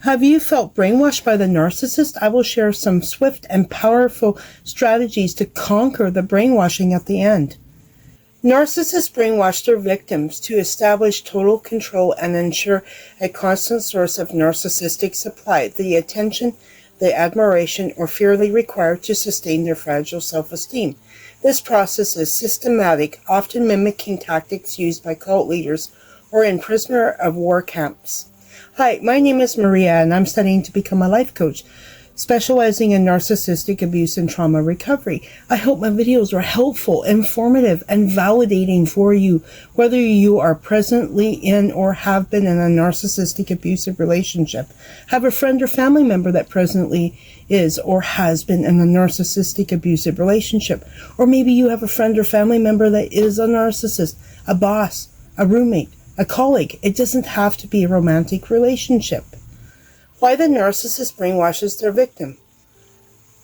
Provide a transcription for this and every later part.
Have you felt brainwashed by the narcissist? I will share some swift and powerful strategies to conquer the brainwashing at the end. Narcissists brainwash their victims to establish total control and ensure a constant source of narcissistic supply, the attention, the admiration, or fear they require to sustain their fragile self-esteem. This process is systematic, often mimicking tactics used by cult leaders or in prisoner of war camps. Hi, my name is Maria, and I'm studying to become a life coach, specializing in narcissistic abuse and trauma recovery. I hope my videos are helpful, informative, and validating for you, whether you are presently in or have been in a narcissistic abusive relationship, have a friend or family member that presently is or has been in a narcissistic abusive relationship, or maybe you have a friend or family member that is a narcissist, a boss, a roommate, a colleague. It doesn't have to be a romantic relationship. Why the narcissist brainwashes their victim.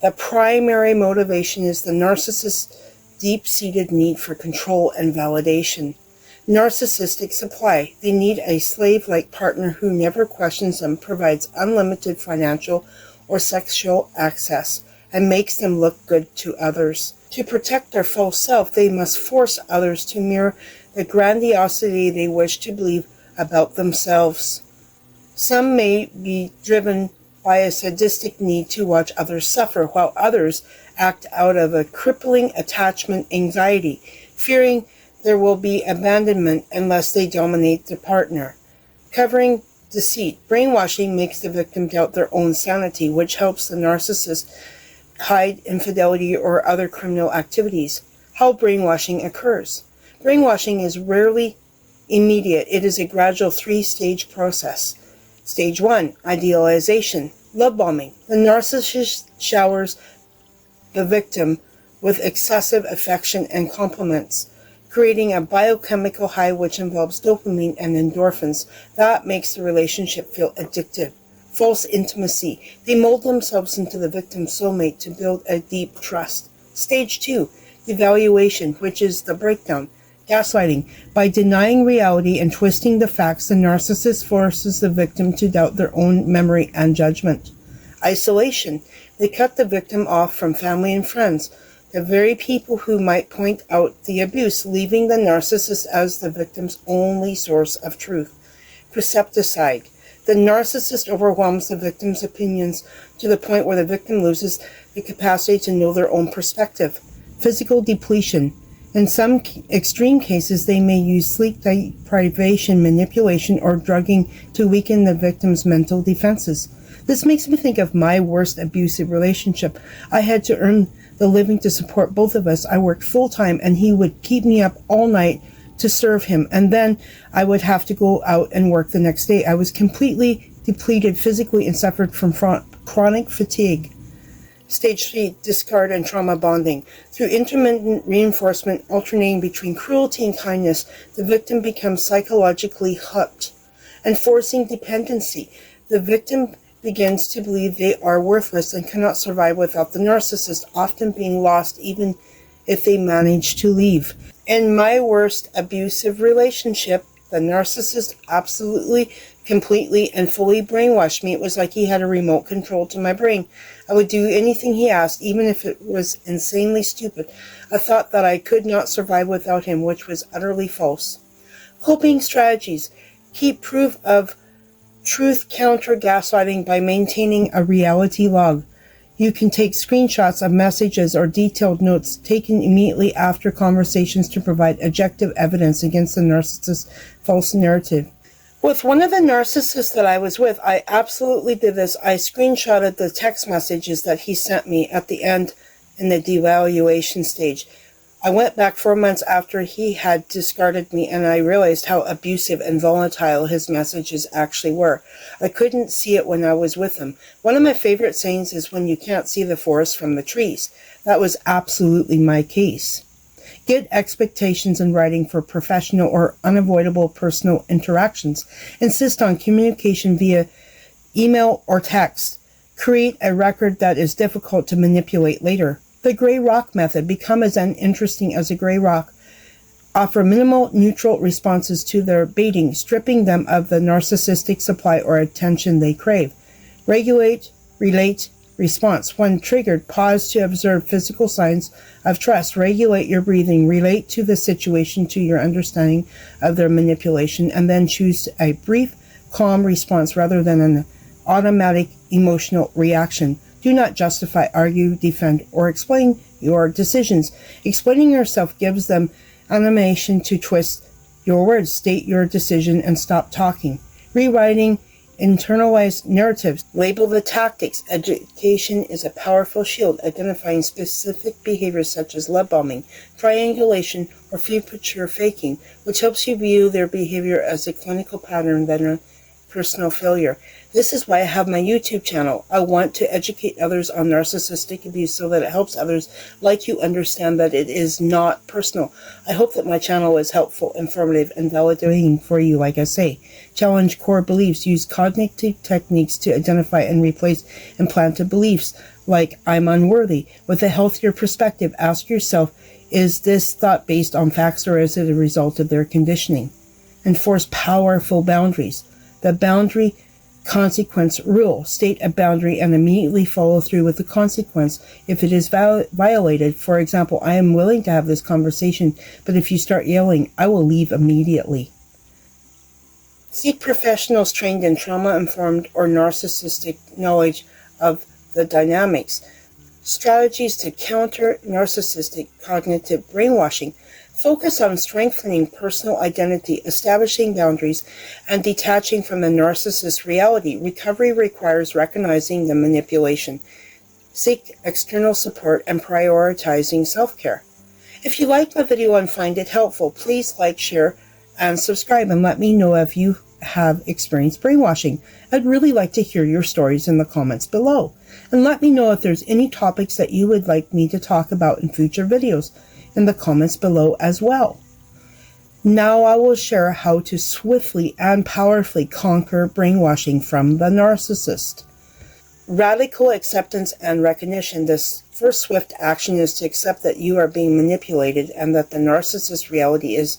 The primary motivation is the narcissist's deep-seated need for control and validation. Narcissistic supply. They need a slave-like partner who never questions them, provides unlimited financial or sexual access, and makes them look good to others. To protect their false self, they must force others to mirror the grandiosity they wish to believe about themselves. Some may be driven by a sadistic need to watch others suffer, while others act out of a crippling attachment anxiety, fearing there will be abandonment unless they dominate their partner. Covering deceit. Brainwashing makes the victim doubt their own sanity, which helps the narcissist hide infidelity or other criminal activities. How brainwashing occurs. Brainwashing is rarely immediate. It is a gradual three-stage process. Stage 1, idealization, love bombing. The narcissist showers the victim with excessive affection and compliments, creating a biochemical high which involves dopamine and endorphins. That makes the relationship feel addictive. False intimacy. They mold themselves into the victim's soulmate to build a deep trust. Stage 2, devaluation, which is the breakdown. Gaslighting. By denying reality and twisting the facts, the narcissist forces the victim to doubt their own memory and judgment. Isolation. They cut the victim off from family and friends, the very people who might point out the abuse, leaving the narcissist as the victim's only source of truth. Precepticide. The narcissist overwhelms the victim's opinions to the point where the victim loses the capacity to know their own perspective. Physical depletion. In some extreme cases, they may use sleep deprivation, manipulation, or drugging to weaken the victim's mental defenses. This makes me think of my worst abusive relationship. I had to earn the living to support both of us. I worked full-time, and he would keep me up all night to serve him, and then I would have to go out and work the next day. I was completely depleted physically and suffered from chronic fatigue. Stage 3, discard and trauma bonding. Through intermittent reinforcement alternating between cruelty and kindness, the victim becomes psychologically hooked, enforcing dependency. The victim begins to believe they are worthless and cannot survive without the narcissist, often being lost even if they manage to leave. In my worst abusive relationship, the narcissist absolutely, completely, and fully brainwashed me. It was like he had a remote control to my brain. I would do anything he asked, even if it was insanely stupid. I thought that I could not survive without him, which was utterly false. Coping strategies. Keep proof of truth counter gaslighting by maintaining a reality log. You can take screenshots of messages or detailed notes taken immediately after conversations to provide objective evidence against the narcissist's false narrative. With one of the narcissists that I was with, I absolutely did this. I screenshotted the text messages that he sent me at the end in the devaluation stage. I went back 4 months after he had discarded me, and I realized how abusive and volatile his messages actually were. I couldn't see it when I was with him. One of my favorite sayings is, when you can't see the forest from the trees. That was absolutely my case. Get expectations in writing for professional or unavoidable personal interactions. Insist on communication via email or text. Create a record that is difficult to manipulate later. The gray rock method. Become as uninteresting as a gray rock. Offer minimal neutral responses to their baiting, stripping them of the narcissistic supply or attention they crave. Regulate, relate, response. When triggered, pause to observe physical signs of trust. Regulate your breathing. Relate to the situation to your understanding of their manipulation, and then choose a brief, calm response rather than an automatic emotional reaction. Do not justify, argue, defend, or explain your decisions. Explaining yourself gives them animation to twist your words. State your decision and stop talking. Rewriting internalized narratives. Label the tactics. Education is a powerful shield, identifying specific behaviors such as love bombing, triangulation, or future faking, which helps you view their behavior as a clinical pattern than a personal failure. This is why I have my YouTube channel. I want to educate others on narcissistic abuse so that it helps others like you understand that it is not personal. I hope that my channel is helpful, informative, and validating for you, like I say. Challenge core beliefs. Use cognitive techniques to identify and replace implanted beliefs like I'm unworthy. With a healthier perspective, ask yourself, is this thought based on facts or is it a result of their conditioning? Enforce powerful boundaries. The boundary consequence rule. State a boundary and immediately follow through with the consequence if it is violated. For example, I am willing to have this conversation, but if you start yelling, I will leave immediately. Seek professionals trained in trauma-informed or narcissistic knowledge of the dynamics. Strategies to counter narcissistic cognitive brainwashing. Focus on strengthening personal identity, establishing boundaries, and detaching from the narcissist's reality. Recovery requires recognizing the manipulation. Seek external support and prioritizing self-care. If you liked my video and find it helpful, please like, share, and subscribe, and let me know if you have experienced brainwashing. I'd really like to hear your stories in the comments below. And let me know if there's any topics that you would like me to talk about in future videos in the comments below as well. Now I will share how to swiftly and powerfully conquer brainwashing from the narcissist. Radical acceptance and recognition. This first swift action is to accept that you are being manipulated and that the narcissist's reality is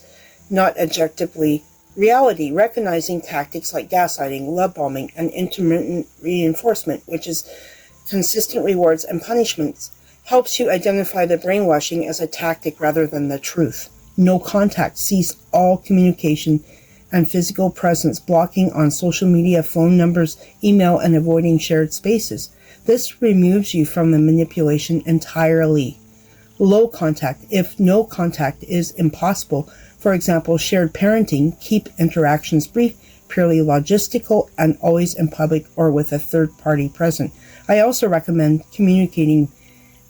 not objectively reality. Recognizing tactics like gaslighting, love bombing, and intermittent reinforcement, which is consistent rewards and punishments, helps you identify the brainwashing as a tactic rather than the truth. No contact. Cease all communication and physical presence, blocking on social media, phone numbers, email, and avoiding shared spaces. This removes you from the manipulation entirely. Low contact. If no contact is impossible, for example, shared parenting, keep interactions brief, purely logistical, and always in public or with a third party present. I also recommend communicating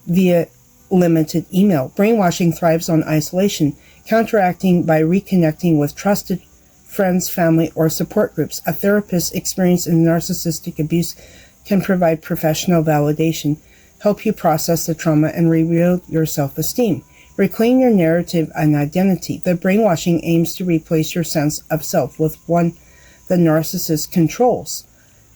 via limited email. Brainwashing thrives on isolation, counteracting by reconnecting with trusted friends, family, or support groups. A therapist experienced in narcissistic abuse can provide professional validation, help you process the trauma, and rebuild your self-esteem. Reclaim your narrative and identity. The brainwashing aims to replace your sense of self with one the narcissist controls.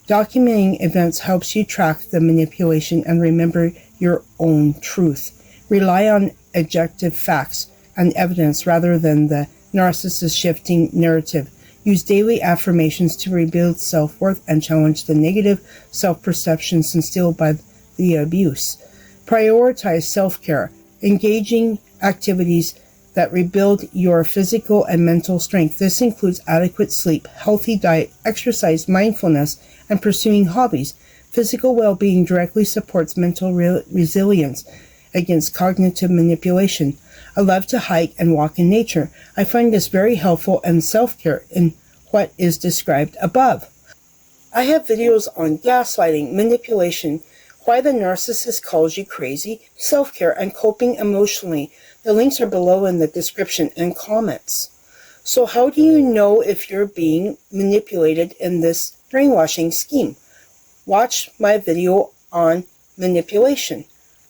Documenting events helps you track the manipulation and remember your own truth. Rely on objective facts and evidence rather than the narcissist's shifting narrative. Use daily affirmations to rebuild self-worth and challenge the negative self-perceptions instilled by the abuse. Prioritize self-care, engaging activities that rebuild your physical and mental strength. This includes adequate sleep, healthy diet, exercise, mindfulness, and pursuing hobbies. Physical well-being directly supports mental resilience against cognitive manipulation. I love to hike and walk in nature. I find this very helpful and self-care in what is described above. I have videos on gaslighting, manipulation, why the narcissist calls you crazy, self-care, and coping emotionally. The links are below in the description and comments. So how do you know if you're being manipulated in this brainwashing scheme? Watch my video on manipulation.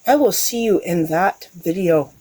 I will see you in that video.